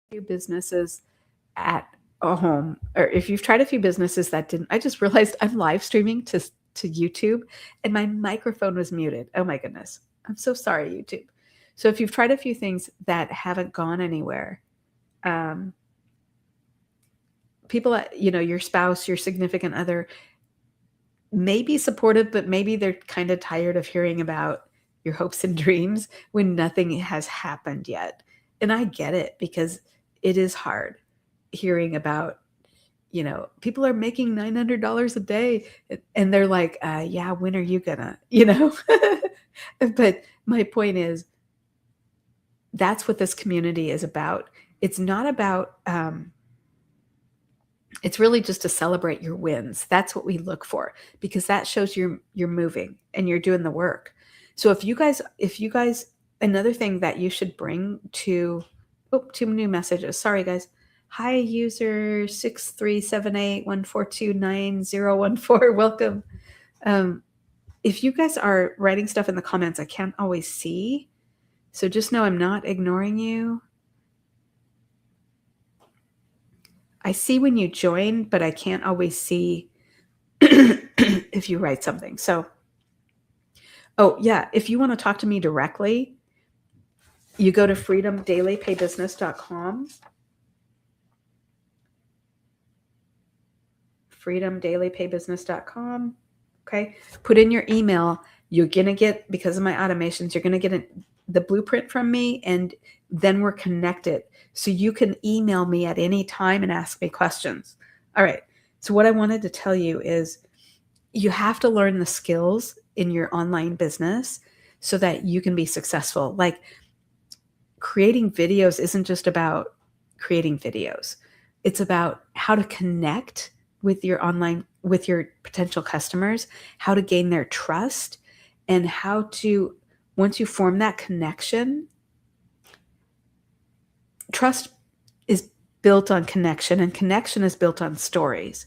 few businesses at a home, or if you've tried a few businesses that didn't, I just realized I'm live streaming to YouTube and my microphone was muted. Oh my goodness. I'm so sorry, YouTube. So if you've tried a few things that haven't gone anywhere, um, people, your spouse, your significant other may be supportive, but maybe they're kind of tired of hearing about your hopes and dreams when nothing has happened yet. And I get it because it is hard hearing about, people are making $900 a day and they're like, yeah, when are you gonna? But my point is, that's what this community is about. It's not about, it's really just to celebrate your wins. That's what we look for because that shows you're moving and you're doing the work. So if you guys another thing that you should bring to, oh, two new messages. Sorry guys. Hi user 637814290014. Welcome. If you guys are writing stuff in the comments, I can't always see. So just know I'm not ignoring you. I see when you join, but I can't always see if you write something. So, oh yeah, if you want to talk to me directly, you go to freedomdailypaybusiness.com. freedomdailypaybusiness.com. Okay. Put in your email. You're going to get, because of my automations, you're going to get the blueprint from me, and then we're connected. So you can email me at any time and ask me questions. All right. So what I wanted to tell you is you have to learn the skills in your online business so that you can be successful. Like creating videos isn't just about creating videos. It's about how to connect with your potential customers, how to gain their trust, and how to, once you form that connection, trust is built on connection and connection is built on stories.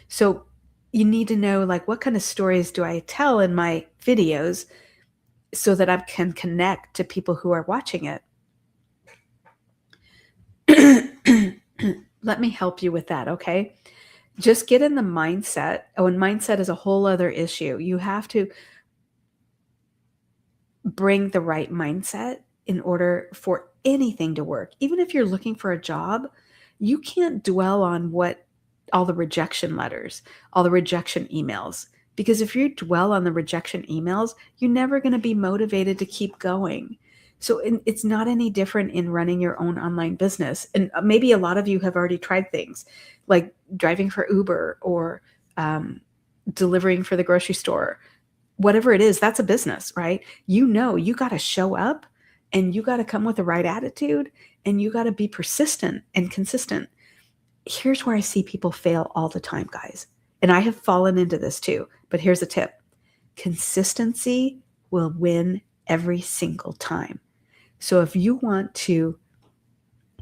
So you need to know, like, what kind of stories do I tell in my videos so that I can connect to people who are watching it. Let me help you with that, okay? Just get in the mindset. Oh, and mindset is a whole other issue. You have to bring the right mindset in order for anything to work. Even if you're looking for a job, you can't dwell on all the rejection letters, all the rejection emails. Because if you dwell on the rejection emails, you're never going to be motivated to keep going. So it's not any different in running your own online business. And maybe a lot of you have already tried things like driving for Uber or delivering for the grocery store. Whatever it is, that's a business, right? You got to show up and you got to come with the right attitude and you got to be persistent and consistent. Here's where I see people fail all the time, guys. And I have fallen into this too, but here's a tip. Consistency will win every single time. So if you want to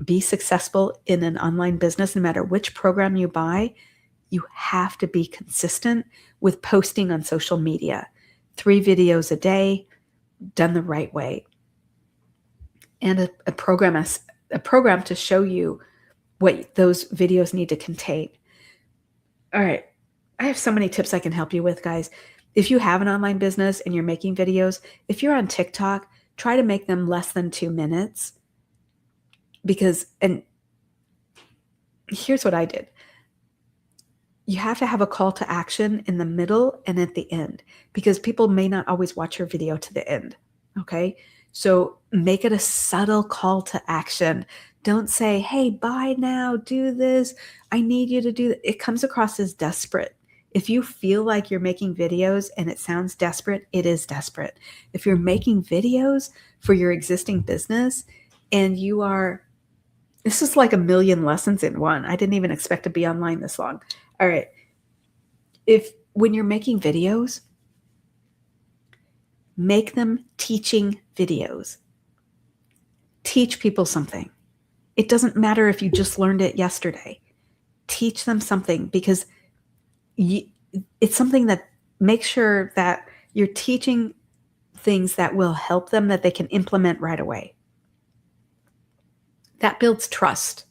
be successful in an online business, no matter which program you buy, you have to be consistent with posting on social media. 3 videos a day, done the right way. And a program to show you what those videos need to contain. All right. I have so many tips I can help you with, guys. If you have an online business and you're making videos, if you're on TikTok, try to make them less than 2 minutes. And here's what I did. You have to have a call to action in the middle and at the end because people may not always watch your video to the end. Okay. So make it a subtle call to action. Don't say, hey, buy now, do this. I need you to do that. It comes across as desperate. If you feel like you're making videos and it sounds desperate, it is desperate. If you're making videos for your existing business and this is like a million lessons in one. I didn't even expect to be online this long. All right. When you're making videos, make them teaching videos. Teach people something. It doesn't matter if you just learned it yesterday. Teach them something because it's something that makes sure that you're teaching things that will help them that they can implement right away. That builds trust.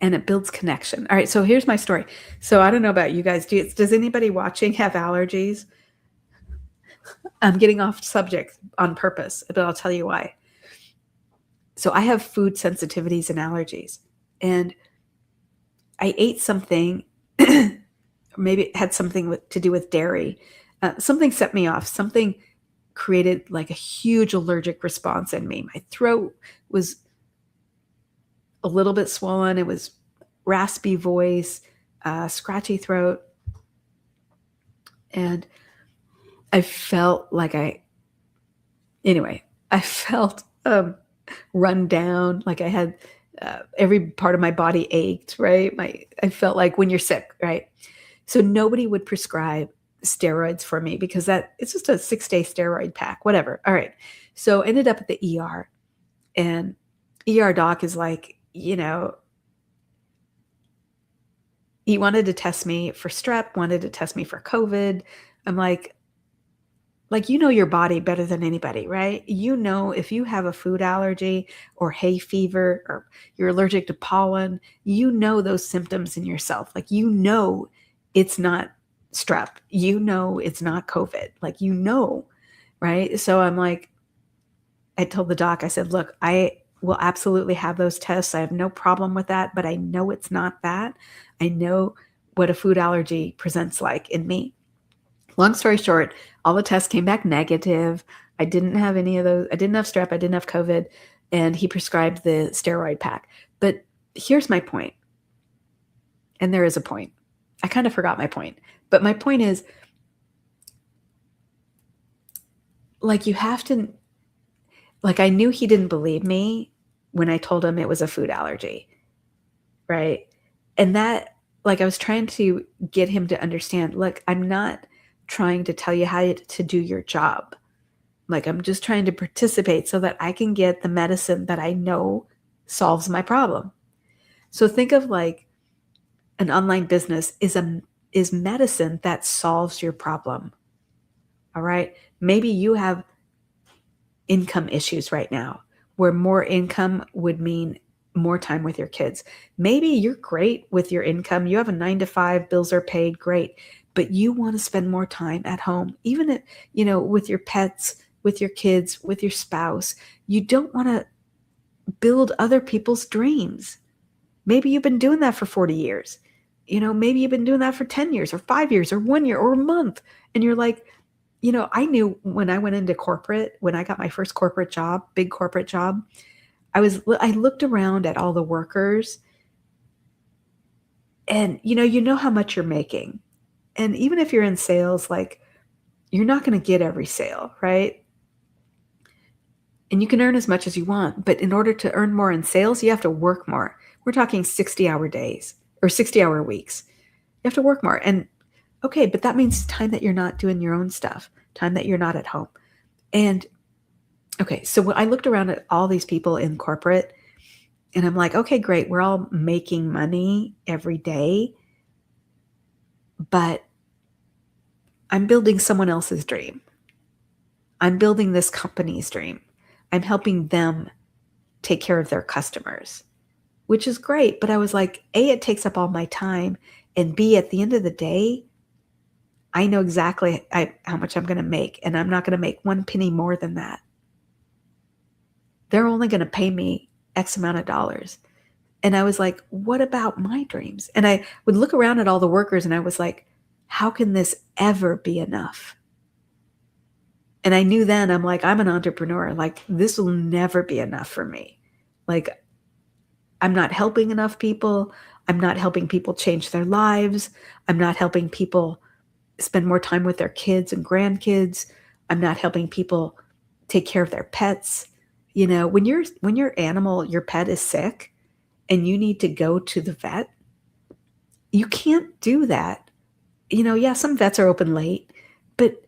and it builds connection. All right, so here's my story. So I don't know about you guys. Does anybody watching have allergies? I'm getting off subject on purpose, but I'll tell you why. So I have food sensitivities and allergies, and I ate something, or maybe it had something to do with dairy. Something set me off. Something created like a huge allergic response in me. My throat was a little bit swollen. It was raspy voice, scratchy throat. And I felt like I felt run down, like I had every part of my body ached, right? I felt like when you're sick, right? So nobody would prescribe steroids for me because it's just a 6-day steroid pack, whatever. All right. So ended up at the ER, and ER doc is like, he wanted to test me for strep, wanted to test me for COVID. I'm like, your body better than anybody, right? If you have a food allergy or hay fever or you're allergic to pollen, those symptoms in yourself. It's not strep. It's not COVID. Right? So I'm like, I told the doc, I said, look, I will absolutely have those tests. I have no problem with that, but I know it's not that. I know what a food allergy presents like in me. Long story short, all the tests came back negative. I didn't have any of those. I didn't have strep. I didn't have COVID. And he prescribed the steroid pack. But here's my point. And there is a point. I kind of forgot my point. But my point is, you have to, I knew he didn't believe me when I told him it was a food allergy. Right? And that, I was trying to get him to understand, look, I'm not trying to tell you how to do your job. I'm just trying to participate so that I can get the medicine that I know solves my problem. So think of an online business is medicine that solves your problem. All right. Maybe you have income issues right now, where more income would mean more time with your kids. Maybe you're great with your income. You have a 9-to-5, bills are paid, great. But you want to spend more time at home, even if, with your pets, with your kids, with your spouse. You don't want to build other people's dreams. Maybe you've been doing that for 40 years. Maybe you've been doing that for 10 years or 5 years or 1 year or a month. And you're like, I knew when I went into corporate, when I got my first corporate job, big corporate job, I looked around at all the workers, and you know how much you're making. And even if you're in sales, you're not going to get every sale, right? And you can earn as much as you want, but in order to earn more in sales, you have to work more. We're talking 60-hour days or 60-hour weeks. You have to work more. And okay, but that means time that you're not doing your own stuff, time that you're not at home. And okay, so when I looked around at all these people in corporate, and I'm like, okay, great. We're all making money every day, but I'm building someone else's dream. I'm building this company's dream. I'm helping them take care of their customers, which is great. But I was like, A, it takes up all my time. And B, at the end of the day, I know exactly how much I'm going to make. And I'm not going to make one penny more than that. They're only going to pay me X amount of dollars. And I was like, what about my dreams? And I would look around at all the workers and I was like, how can this ever be enough? And I knew then, I'm like, I'm an entrepreneur. This will never be enough for me. I'm not helping enough people. I'm not helping people change their lives. I'm not helping people spend more time with their kids and grandkids. I'm not helping people take care of their pets. When your animal, your pet is sick and you need to go to the vet, you can't do that. Yeah, some vets are open late, but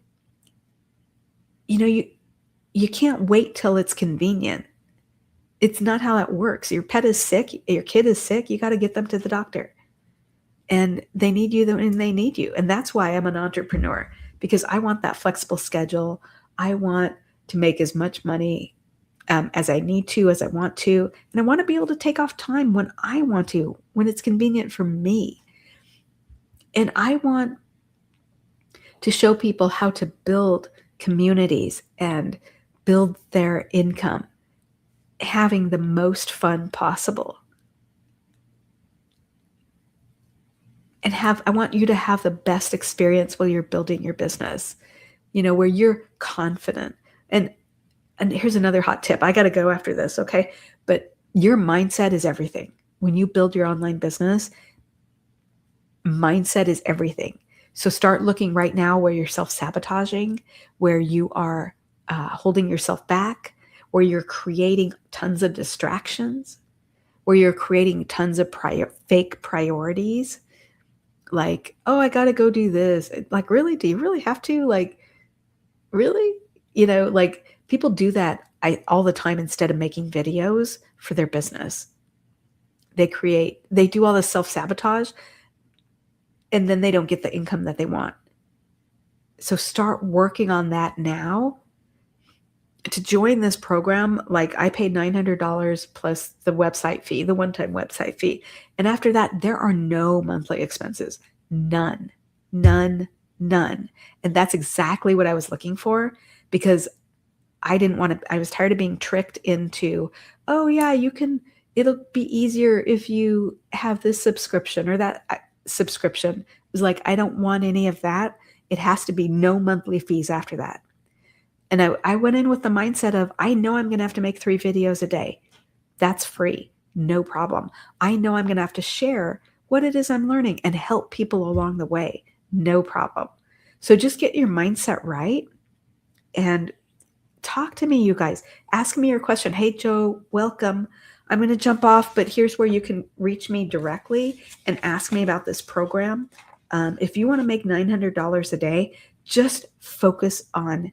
you can't wait till it's convenient. It's not how that works. Your pet is sick, your kid is sick, you got to get them to the doctor. And they need you and they need you. And that's why I'm an entrepreneur, because I want that flexible schedule. I want to make as much money as I need to, as I want to. And I want to be able to take off time when I want to, when it's convenient for me. And I want to show people how to build communities and build their income, having the most fun possible. And I want you to have the best experience while you're building your business, where you're confident. And here's another hot tip. I got to go after this, okay? But your mindset is everything. When you build your online business, mindset is everything. So start looking right now where you're self-sabotaging, where you are holding yourself back, where you're creating tons of distractions, where you're creating tons of fake priorities. Like, oh, I got to go do this. Like, really? Do you really have to? Like, really? Like people do that all the time instead of making videos for their business. They do all this self-sabotage, and then they don't get the income that they want. So start working on that now. To join this program, like I paid $900 plus the website fee, the one-time website fee. And after that, there are no monthly expenses. None. And that's exactly what I was looking for, because I was tired of being tricked into, oh yeah, it'll be easier if you have this subscription or that subscription. It was like, I don't want any of that. It has to be no monthly fees after that. And I went in with the mindset of, I know I'm going to have to make 3 videos a day. That's free. No problem. I know I'm going to have to share what it is I'm learning and help people along the way. No problem. So just get your mindset right and talk to me, you guys. Ask me your question. Hey, Joe, welcome. I'm going to jump off, but here's where you can reach me directly and ask me about this program. If you want to make $900 a day, just focus on,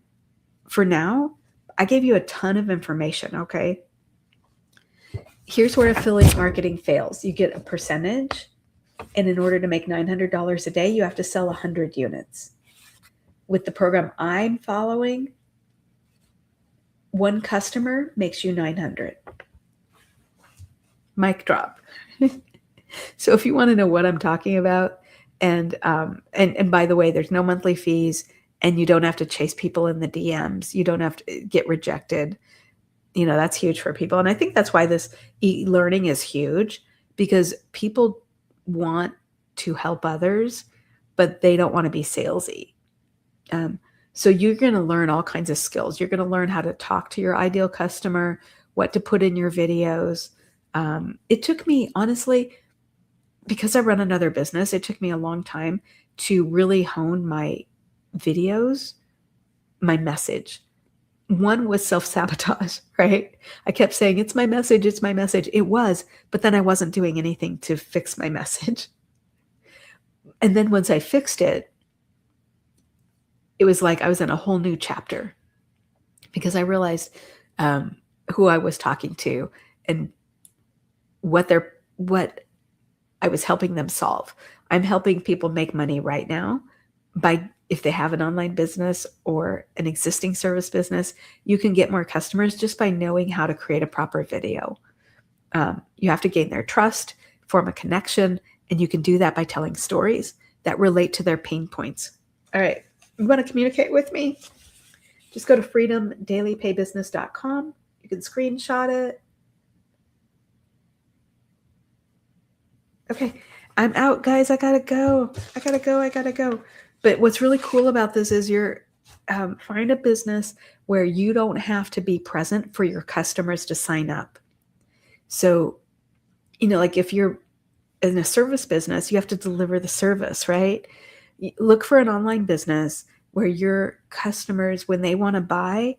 for now, I gave you a ton of information, okay? Here's where affiliate marketing fails. You get a percentage, and in order to make $900 a day, you have to sell 100 units. With the program I'm following, one customer makes you 900. Mic drop. So if you want to know what I'm talking about, and by the way, there's no monthly fees, and you don't have to chase people in the DMs. You don't have to get rejected. That's huge for people. And I think that's why this e-learning is huge, because people want to help others, but they don't want to be salesy. So you're going to learn all kinds of skills. You're going to learn how to talk to your ideal customer, what to put in your videos. It took me, honestly, because I run another business, it took me a long time to really hone my videos, my message. One was self-sabotage, right? I kept saying, it's my message, it's my message. It was, but then I wasn't doing anything to fix my message. And then once I fixed it, it was like I was in a whole new chapter, because I realized who I was talking to and what I was helping them solve. I'm helping people make money right now if they have an online business or an existing service business. You can get more customers just by knowing how to create a proper video. You have to gain their trust, form a connection, and you can do that by telling stories that relate to their pain points. All right. You want to communicate with me? Just go to freedomdailypaybusiness.com. You can screenshot it. Okay. I'm out, guys. I gotta go. But what's really cool about this is you're find a business where you don't have to be present for your customers to sign up. So, like if you're in a service business, you have to deliver the service, right? Look for an online business where your customers, when they want to buy,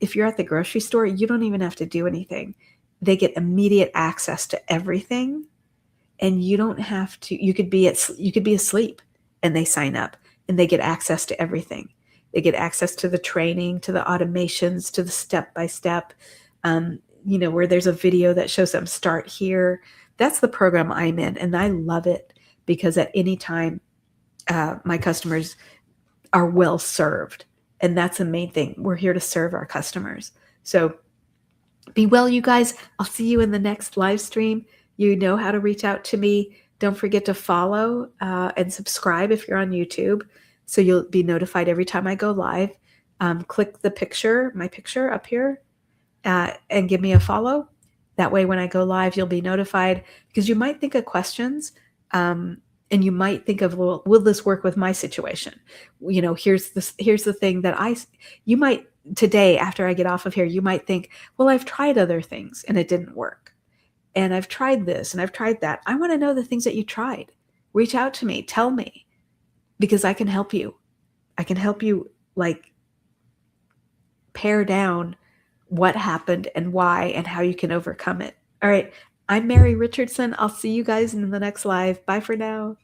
if you're at the grocery store, you don't even have to do anything. They get immediate access to everything. And you don't have to, you could be asleep and they sign up and they get access to everything. They get access to the training, to the automations, to the step-by-step, where there's a video that shows them start here. That's the program I'm in. And I love it because at any time, my customers are well served. And that's the main thing. We're here to serve our customers. So Be well, you guys. I'll see you in the next live stream. You know how to reach out to me. Don't forget to follow and subscribe if you're on YouTube, so you'll be notified every time I go live. Click the picture, my picture up here, and give me a follow. That way, when I go live, you'll be notified, because you might think of questions, and you might think of, well, will this work with my situation? You know, here's the thing that you might, today after I get off of here, you might think, well, I've tried other things and it didn't work. And I've tried this and I've tried that. I want to know the things that you tried. Reach out to me, tell me, because I can help you. I can help you, like, pare down what happened and why and how you can overcome it. All right. I'm Mary Richardson. I'll see you guys in the next live. Bye for now.